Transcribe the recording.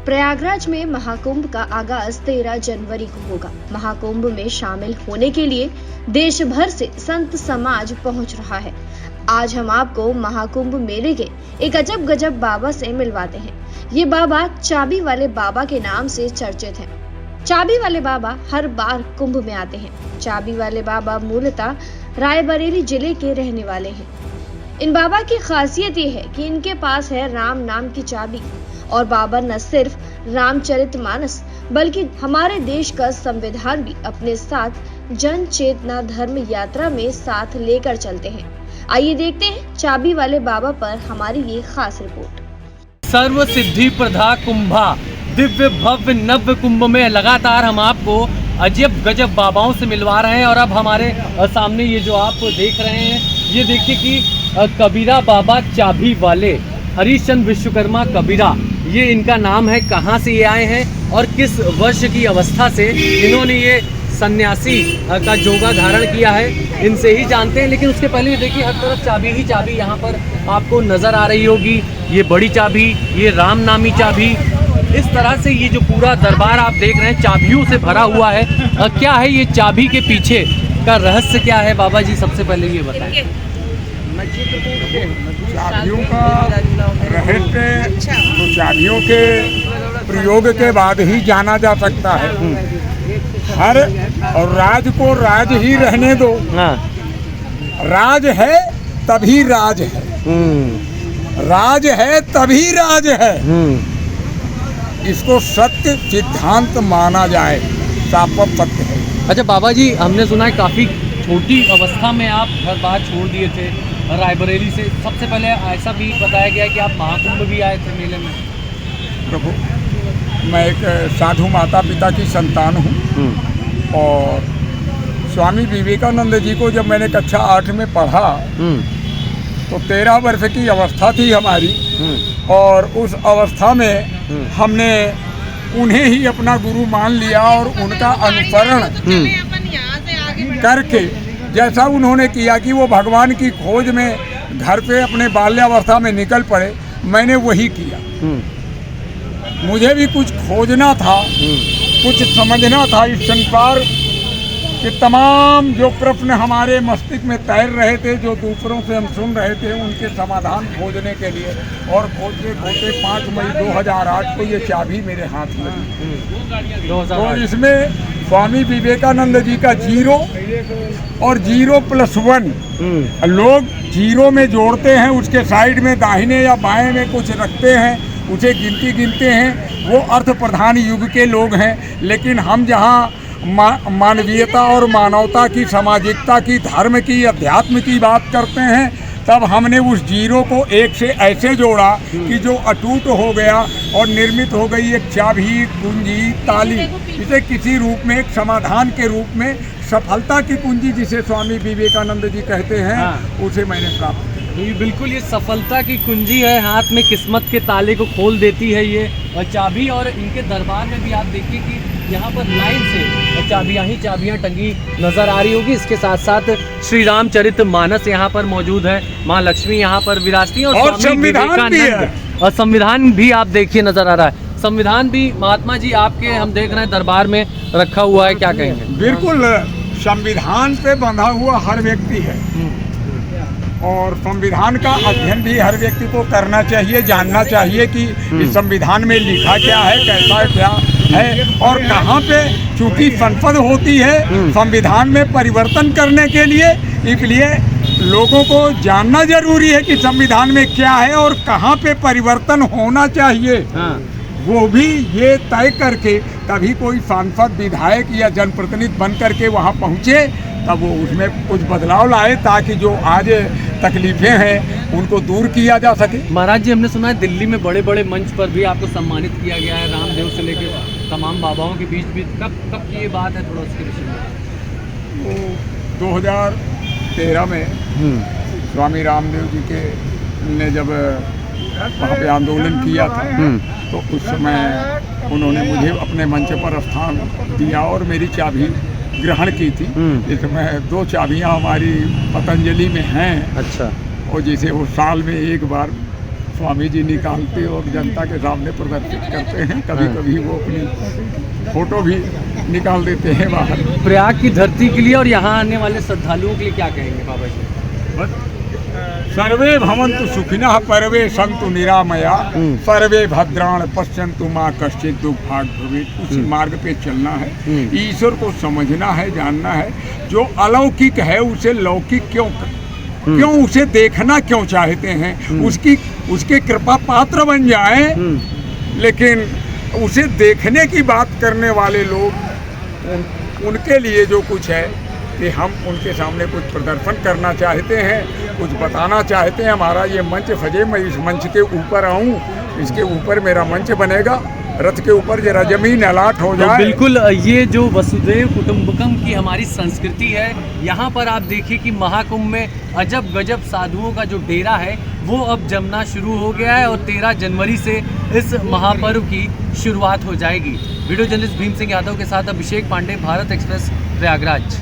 प्रयागराज में महाकुंभ का आगाज 13 जनवरी को होगा। महाकुंभ में शामिल होने के लिए देश भर से संत समाज पहुंच रहा है। आज हम आपको महाकुंभ मेले के एक अजब गजब बाबा से मिलवाते हैं। ये बाबा चाबी वाले बाबा के नाम से चर्चित हैं। चाबी वाले बाबा हर बार कुंभ में आते हैं। चाबी वाले बाबा मूलतः रायबरेली जिले के रहने वाले हैं। इन बाबा की खासियत ये है कि इनके पास है राम नाम की चाबी और बाबा न सिर्फ रामचरितमानस बल्कि हमारे देश का संविधान भी अपने साथ जन चेतना धर्म यात्रा में साथ लेकर चलते हैं। आइए देखते हैं चाबी वाले बाबा पर हमारी ये खास रिपोर्ट। सर्व सिद्धि प्रदा कुंभा दिव्य भव्य नव्य कुंभ में लगातार हम आपको अजब गजब बाबाओं से मिलवा रहे हैं। और अब हमारे सामने ये जो आप देख रहे हैं, ये देखिए कि कबीरा बाबा चाबी वाले हरिश्चंद्र विश्वकर्मा कबीरा, ये इनका नाम है। कहाँ से ये आए हैं और किस वर्ष की अवस्था से इन्होंने ये सन्यासी का जोगा धारण किया है, इनसे ही जानते हैं। लेकिन उसके पहले देखिए हर तरफ चाबी ही चाबी यहाँ पर आपको नज़र आ रही होगी। ये बड़ी चाबी, ये राम नामी चाबी, इस तरह से ये जो पूरा दरबार आप देख रहे हैं चाबियों से भरा हुआ है। क्या है ये चाबी के पीछे का रहस्य क्या है बाबा जी, सबसे पहले ये बताएं। चाबियों का रहस्य तो चाबियों के प्रयोग के बाद ही जाना जा सकता है। हर और राज को राज ही रहने दो। हाँ। राज है तभी राज है, राज है तभी राज है। इसको सत्य सिद्धांत माना जाए, साफ सत्य है। अच्छा बाबा जी, हमने सुना है काफ़ी छोटी अवस्था में आप घर बार छोड़ दिए थे रायबरेली से। सबसे पहले ऐसा भी बताया गया है कि आप महाकुंभ भी आए थे मेले में। प्रभु, मैं एक साधु माता पिता की संतान हूँ और स्वामी विवेकानंद जी को जब मैंने कक्षा 8 में पढ़ा तो 13 वर्ष की अवस्था थी हमारी। और उस अवस्था में हमने उन्हें ही अपना गुरु मान लिया और उनका अनुसरण करके जैसा उन्होंने किया कि वो भगवान की खोज में घर पे अपने बाल्यावस्था में निकल पड़े, मैंने वही किया। मुझे भी कुछ खोजना था, कुछ समझना था। इस संसार के तमाम जो प्रश्न हमारे मस्तिष्क में तैर रहे थे, जो दूसरों से हम सुन रहे थे, उनके समाधान खोजने के लिए और खोजते खोजते 5 मई 2008 को ये चाबी मेरे हाथ में लगी। तो इसमें स्वामी विवेकानंद जी का 0 और 0+1 लोग 0 में जोड़ते हैं, उसके साइड में दाहिने या बाएं में कुछ रखते हैं, उसे गिनते हैं। वो अर्थ प्रधान युग के लोग हैं। लेकिन हम जहाँ मानवीयता और मानवता की, सामाजिकता की, धर्म की, अध्यात्म की बात करते हैं, तब हमने उस 0 को 1 से ऐसे जोड़ा कि जो अटूट हो गया और निर्मित हो गई एक चाबी, कुंजी, ताली। इसे किसी रूप में, एक समाधान के रूप में, सफलता की कुंजी जिसे स्वामी विवेकानंद जी कहते हैं, उसे मैंने प्राप्त किया। ये बिल्कुल ये सफलता की कुंजी है, हाथ में किस्मत के ताले को खोल देती है ये चाबी। और इनके दरबार में भी आप देखिए कि यहाँ पर लाइन से चाबियाँ ही चाबियाँ टंगी नजर आ रही होगी। इसके साथ साथ श्री रामचरितमानस यहाँ पर मौजूद है, माँ लक्ष्मी यहाँ पर विराजती है और संविधान भी है। और संविधान भी आप देखिए नजर आ रहा है। संविधान भी महात्मा जी आपके हम देख रहे हैं दरबार में रखा हुआ है, क्या कहेंगे? बिल्कुल, संविधान पे बंधा हुआ हर व्यक्ति है और संविधान का अध्ययन भी हर व्यक्ति को करना चाहिए, जानना चाहिए कि इस संविधान में लिखा क्या है, कैसा क्या है और कहाँ पे। चूंकि संसद होती है संविधान में परिवर्तन करने के लिए, इसलिए लोगों को जानना जरूरी है कि संविधान में क्या है और कहाँ पे परिवर्तन होना चाहिए। वो भी ये तय करके तभी कोई सांसद, विधायक या जनप्रतिनिधि बन करके वहाँ पहुँचे, तब वो उसमें कुछ बदलाव लाए ताकि जो आज तकलीफें हैं उनको दूर किया जा सके। महाराज जी, हमने सुना है दिल्ली में बड़े बड़े मंच पर भी आपको सम्मानित किया गया है, रामदेव से लेकर तमाम बाबाओं के बीच भी। कब की ये बात है, थोड़ा उसके विषय में? 2013 में स्वामी रामदेव जी के ने जब वहाँ पे आंदोलन किया था तो उस समय उन्होंने मुझे अपने मंच पर स्थान दिया और मेरी चाबी ग्रहण की थी। इसमें 2 चाबियाँ हमारी पतंजलि में हैं। अच्छा। और जैसे वो साल में एक बार स्वामी जी निकालते और जनता के सामने प्रदर्शित करते हैं। कभी कभी वो अपनी फोटो भी निकाल देते हैं बाहर। प्रयाग की धरती के लिए और यहाँ आने वाले श्रद्धालुओं के लिए क्या कहेंगे बाबा जी? सर्वे भवन्तु सुखिनः परवे सन्तु निरामया सर्वे भद्राण पश्यन्तु मां कश्चित् दुर्भाग् भवेत्। उसी मार्ग पे चलना है, ईश्वर को समझना है, जानना है। जो अलौकिक है उसे लौकिक क्यों उसे देखना क्यों चाहते हैं? उसके कृपा पात्र बन जाएं। लेकिन उसे देखने की बात करने वाले लोग, उनके लिए जो कुछ है कि हम उनके सामने कुछ प्रदर्शन करना चाहते हैं, कुछ बताना चाहते हैं। हमारा ये मंच सजे, मैं इस मंच के ऊपर आऊँ, इसके ऊपर मेरा मंच बनेगा, रथ के ऊपर जरा जमीन अलाट हो जाए। तो बिल्कुल ये जो वसुदेव कुटुंबकम की हमारी संस्कृति है, यहाँ पर आप देखिए कि महाकुंभ में अजब गजब साधुओं का जो डेरा है वो अब जमना शुरू हो गया है और 13 जनवरी से इस महापर्व की शुरुआत हो जाएगी। वीडियो जर्नलिस्ट भीम सिंह यादव के साथ अभिषेक पांडे, भारत एक्सप्रेस, प्रयागराज।